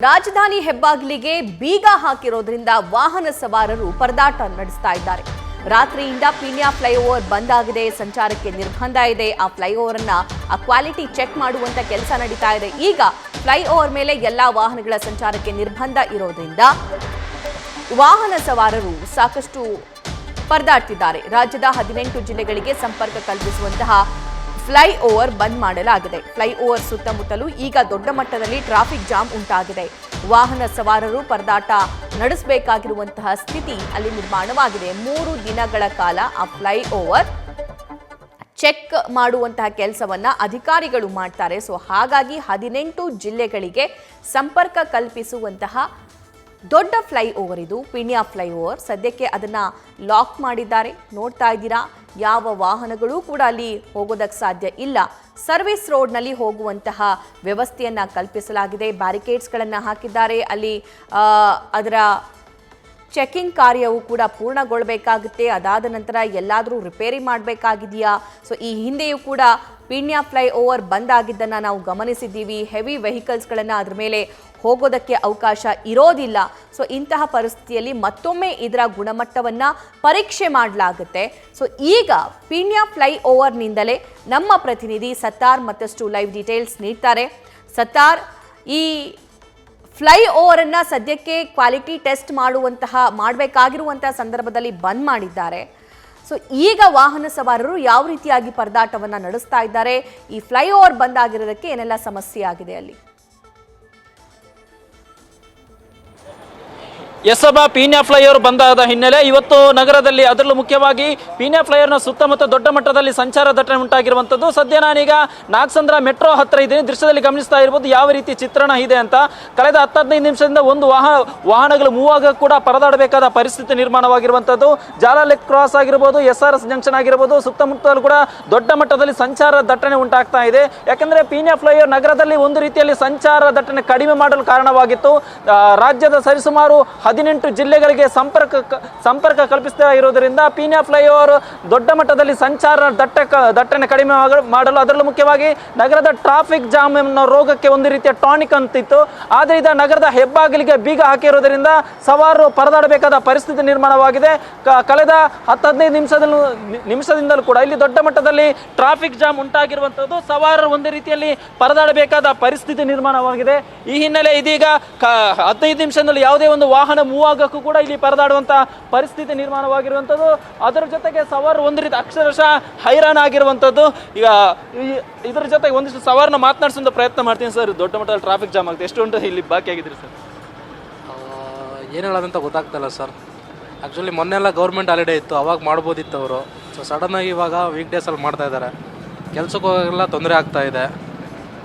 ರಾಜಧಾನಿ ಹೆಬ್ಬಾಗಿಲಿಗೆ ಬೀಗ ಹಾಕಿರೋದ್ರಿಂದ ವಾಹನ ಸವಾರರು ಪರದಾಟ ನಡೆಸ್ತಾ ಇದ್ದಾರೆ. ರಾತ್ರಿಯಿಂದ ಪೀಣ್ಯ ಫ್ಲೈಓವರ್ ಬಂದ್ ಆಗಿದೆ, ಸಂಚಾರಕ್ಕೆ ನಿರ್ಬಂಧ ಇದೆ. ಆ ಫ್ಲೈಓವರ್ ಅನ್ನ ಕ್ವಾಲಿಟಿ ಚೆಕ್ ಮಾಡುವಂತ ಕೆಲಸ ನಡೀತಾ ಇದೆ. ಈಗ ಫ್ಲೈಓವರ್ ಮೇಲೆ ಎಲ್ಲಾ ವಾಹನಗಳ ಸಂಚಾರಕ್ಕೆ ನಿರ್ಬಂಧ ಇರೋದ್ರಿಂದ ವಾಹನ ಸವಾರರು ಸಾಕಷ್ಟು ಪರದಾಡ್ತಿದ್ದಾರೆ. ರಾಜ್ಯದ 18 ಜಿಲ್ಲೆಗಳಿಗೆ ಸಂಪರ್ಕ ಕಲ್ಪಿಸುವಂತಹ ಫ್ಲೈಓವರ್ ಬಂದ್ ಮಾಡಲಾಗಿದೆ. ಫ್ಲೈಓವರ್ ಸುತ್ತಮುತ್ತಲೂ ಈಗ ದೊಡ್ಡ ಮಟ್ಟದಲ್ಲಿ ಟ್ರಾಫಿಕ್ ಜಾಮ್ ಉಂಟಾಗಿದೆ. ವಾಹನ ಸವಾರರು ಪರದಾಟ ನಡೆಸಬೇಕಾಗಿರುವಂತಹ ಸ್ಥಿತಿ ಅಲ್ಲಿ ನಿರ್ಮಾಣವಾಗಿದೆ. 3 ದಿನಗಳ ಕಾಲ ಆ ಫ್ಲೈಓವರ್ ಚೆಕ್ ಮಾಡುವಂತಹ ಕೆಲಸವನ್ನ ಅಧಿಕಾರಿಗಳು ಮಾಡ್ತಾರೆ. ಸೊ ಹಾಗಾಗಿ 18 ಜಿಲ್ಲೆಗಳಿಗೆ ಸಂಪರ್ಕ ಕಲ್ಪಿಸುವಂತಹ ದೊಡ್ಡ ಫ್ಲೈಓವರ್ ಇದು ಪೀಣ್ಯ ಫ್ಲೈಓವರ್. ಸದ್ಯಕ್ಕೆ ಅದನ್ನ ಲಾಕ್ ಮಾಡಿದ್ದಾರೆ. ನೋಡ್ತಾ ಇದ್ದೀರಾ, ಯಾವ ವಾಹನಗಳು ಕೂಡ ಅಲ್ಲಿ ಹೋಗೋದಕ್ಕೆ ಸಾಧ್ಯ ಇಲ್ಲ. ಸರ್ವಿಸ್ ರೋಡ್ನಲ್ಲಿ ಹೋಗುವಂತಹ ವ್ಯವಸ್ಥೆಯನ್ನ ಕಲ್ಪಿಸಲಾಗಿದೆ. ಬ್ಯಾರಿಕೇಡ್ಸ್ಗಳನ್ನು ಹಾಕಿದ್ದಾರೆ. ಅಲ್ಲಿ ಅದರ ಚೆಕಿಂಗ್ ಕಾರ್ಯವು ಕೂಡ ಪೂರ್ಣಗೊಳ್ಳಬೇಕಾಗುತ್ತೆ. ಅದಾದ ನಂತರ ಎಲ್ಲಾದರೂ ರಿಪೇರಿ ಮಾಡಬೇಕಾಗಿದೆಯಾ? ಸೊ ಈ ಹಿಂದೆಯೂ ಕೂಡ ಪೀಣ್ಯ ಫ್ಲೈಓವರ್ ಬಂದ್ ಆಗಿದ್ದನ್ನು ನಾವು ಗಮನಿಸಿದ್ದೀವಿ. ಹೆವಿ ವೆಹಿಕಲ್ಸ್ಗಳನ್ನು ಅದರ ಮೇಲೆ ಹೋಗೋದಕ್ಕೆ ಅವಕಾಶ ಇರೋದಿಲ್ಲ. ಸೊ ಇಂತಹ ಪರಿಸ್ಥಿತಿಯಲ್ಲಿ ಮತ್ತೊಮ್ಮೆ ಇದರ ಗುಣಮಟ್ಟವನ್ನು ಪರೀಕ್ಷೆ ಮಾಡಲಾಗುತ್ತೆ. ಸೊ ಈಗ ಪೀಣ್ಯ ಫ್ಲೈಓವರ್ನಿಂದಲೇ ನಮ್ಮ ಪ್ರತಿನಿಧಿ ಸತ್ತಾರ್ ಮತ್ತಷ್ಟು ಲೈವ್ ಡೀಟೇಲ್ಸ್ ನೀಡ್ತಾರೆ. ಸತ್ತಾರ್, ಈ ಫ್ಲೈಓವರ್ ಅನ್ನ ಸದ್ಯಕ್ಕೆ ಕ್ವಾಲಿಟಿ ಟೆಸ್ಟ್ ಮಾಡಬೇಕಾಗಿರುವಂತಹ ಸಂದರ್ಭದಲ್ಲಿ ಬಂದ್ ಮಾಡಿದ್ದಾರೆ. ಸೊ ಈಗ ವಾಹನ ಸವಾರರು ಯಾವ ರೀತಿಯಾಗಿ ಪರದಾಟವನ್ನ ನಡೆಸ್ತಾ ಇದ್ದಾರೆ? ಈ ಫ್ಲೈಓವರ್ ಬಂದ್ ಆಗಿರೋದಕ್ಕೆ ಏನೆಲ್ಲ ಸಮಸ್ಯೆ ಆಗಿದೆ ಅಲ್ಲಿ? ಎಸಬ ಪೀಣ್ಯ ಫ್ಲೈಓವರ್ ಬಂದಾದ ಹಿನ್ನೆಲೆ ಇವತ್ತು ನಗರದಲ್ಲಿ ಅದರಲ್ಲೂ ಮುಖ್ಯವಾಗಿ ಪೀಣ್ಯ ಫ್ಲೈಓವರ್ನ ಸುತ್ತಮುತ್ತ ದೊಡ್ಡ ಮಟ್ಟದಲ್ಲಿ ಸಂಚಾರ ದಟ್ಟಣೆ ಉಂಟಾಗಿರುವಂಥದ್ದು. ಸದ್ಯ ನಾನೀಗ ನಾಗಸಂದ್ರ ಮೆಟ್ರೋ ಹತ್ತಿರ ಇದ್ದೀನಿ. ದೃಶ್ಯದಲ್ಲಿ ಗಮನಿಸ್ತಾ ಇರ್ಬೋದು ಯಾವ ರೀತಿ ಚಿತ್ರಣ ಇದೆ ಅಂತ. ಕಳೆದ 10-15 ನಿಮಿಷದಿಂದ ಒಂದು ವಾಹನಗಳು ಮೂವ್ ಆಗ ಕೂಡ ಪರದಾಡಬೇಕಾದ ಪರಿಸ್ಥಿತಿ ನಿರ್ಮಾಣವಾಗಿರುವಂಥದ್ದು. ಜಾಲಲೆಕ್ ಕ್ರಾಸ್ ಆಗಿರ್ಬೋದು, SRS ಜಂಕ್ಷನ್ ಆಗಿರ್ಬೋದು, ಸುತ್ತಮುತ್ತಲೂ ಕೂಡ ದೊಡ್ಡ ಮಟ್ಟದಲ್ಲಿ ಸಂಚಾರ ದಟ್ಟಣೆ ಉಂಟಾಗ್ತಾ ಇದೆ. ಯಾಕಂದ್ರೆ ಪೀಣ್ಯ ಫ್ಲೈಓವರ್ ನಗರದಲ್ಲಿ ಒಂದು ರೀತಿಯಲ್ಲಿ ಸಂಚಾರ ದಟ್ಟಣೆ ಕಡಿಮೆ ಮಾಡಲು ಕಾರಣವಾಗಿತ್ತು. ರಾಜ್ಯದ ಸರಿಸುಮಾರು 18 ಜಿಲ್ಲೆಗಳಿಗೆ ಸಂಪರ್ಕ ಕಲ್ಪಿಸ್ತಾ ಇರೋದರಿಂದ ಪೀಣ್ಯ ಫ್ಲೈಓವರ್ ದೊಡ್ಡ ಮಟ್ಟದಲ್ಲಿ ಸಂಚಾರ ದಟ್ಟಣೆ ಕಡಿಮೆ ಮಾಡಲು, ಅದರಲ್ಲೂ ಮುಖ್ಯವಾಗಿ ನಗರದ ಟ್ರಾಫಿಕ್ ಜಾಮ್ ಅನ್ನೋ ರೋಗಕ್ಕೆ ಒಂದು ರೀತಿಯ ಟಾನಿಕ್ ಅಂತಿತ್ತು. ಆದರೆ ಇದು ನಗರದ ಹೆಬ್ಬಾಗಿಲಿಗೆ ಬೀಗ ಹಾಕಿರೋದರಿಂದ ಸವಾರರು ಪರದಾಡಬೇಕಾದ ಪರಿಸ್ಥಿತಿ ನಿರ್ಮಾಣವಾಗಿದೆ. ಕಳೆದ 10-15 ನಿಮಿಷದಿಂದಲೂ ಕೂಡ ಇಲ್ಲಿ ದೊಡ್ಡ ಮಟ್ಟದಲ್ಲಿ ಟ್ರಾಫಿಕ್ ಜಾಮ್ ಉಂಟಾಗಿರುವಂಥದ್ದು. ಸವಾರರು ಒಂದು ರೀತಿಯಲ್ಲಿ ಪರದಾಡಬೇಕಾದ ಪರಿಸ್ಥಿತಿ ನಿರ್ಮಾಣವಾಗಿದೆ. ಈ ಹಿನ್ನೆಲೆ ಇದೀಗ 15 ನಿಮಿಷದಲ್ಲಿ ಯಾವುದೇ ಒಂದು ವಾಹನ ಮೂವ್ ಆಗಕ್ಕೂ ಕೂಡ ಇಲ್ಲಿ ಪರದಾಡುವಂತ ಪರಿಸ್ಥಿತಿ ನಿರ್ಮಾಣವಾಗಿರುವಂಥದ್ದು. ಅದರ ಜೊತೆಗೆ ಸವಾರರು ಒಂದು ರೀತಿ ಅಕ್ಷರಶಃ ಹೈರಾಣ ಆಗಿರುವಂಥದ್ದು. ಈಗ ಇದರ ಜೊತೆಗೆ ಒಂದಿಷ್ಟು ಸವಾರನ್ನ ಮಾತನಾಡಿಸೋ ಪ್ರಯತ್ನ ಮಾಡ್ತೀನಿ. ಸರ್, ದೊಡ್ಡ ಮಟ್ಟದಲ್ಲಿ ಟ್ರಾಫಿಕ್ ಜಾಮ್ ಆಗುತ್ತೆ, ಎಷ್ಟು ಗಂಟೆ ಇಲ್ಲಿ ಬಾಕಿ ಆಗಿದ್ರಿ ಸರ್? ಏನು ಹೇಳೋದಂತ ಗೊತ್ತಾಗ್ತಲ್ಲ ಸರ್. ಆ್ಯಕ್ಚುಲಿ ಮೊನ್ನೆಲ್ಲ ಗೌರ್ಮೆಂಟ್ ಹಾಲಿಡೇ ಇತ್ತು, ಅವಾಗ ಮಾಡ್ಬೋದಿತ್ತು ಅವರು. ಸೊ ಸಡನ್ನಾಗಿ ಇವಾಗ ವೀಕ್ ಡೇಸಲ್ಲಿ ಮಾಡ್ತಾ ಇದ್ದಾರೆ. ಕೆಲಸಕ್ಕೆ ಹೋಗೋಲ್ಲ, ತೊಂದರೆ ಆಗ್ತಾ ಇದೆ,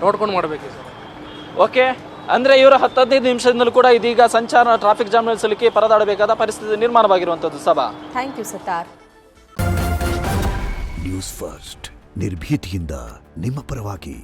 ನೋಡ್ಕೊಂಡು ಮಾಡಬೇಕು ಸರ್. ಓಕೆ, ಅಂದರೆ ಇವರು 10-15 ನಿಮಿಷದಿಂದಲೂ ಕೂಡ ಇದೀಗ ಸಂಚಾರ ಟ್ರಾಫಿಕ್ ಜಾಮ್ ನಿಲ್ಲಿಸಲಿಕ್ಕೆ ಪರದಾಡಬೇಕಾದ ಪರಿಸ್ಥಿತಿ ನಿರ್ಮಾಣವಾಗಿರುವಂಥದ್ದು. ಸಭಾ, thank you Sattar. News first, ನಿರ್ಭೀತಿಯಿಂದ ನಿಮ್ಮ ಪರವಾಗಿ.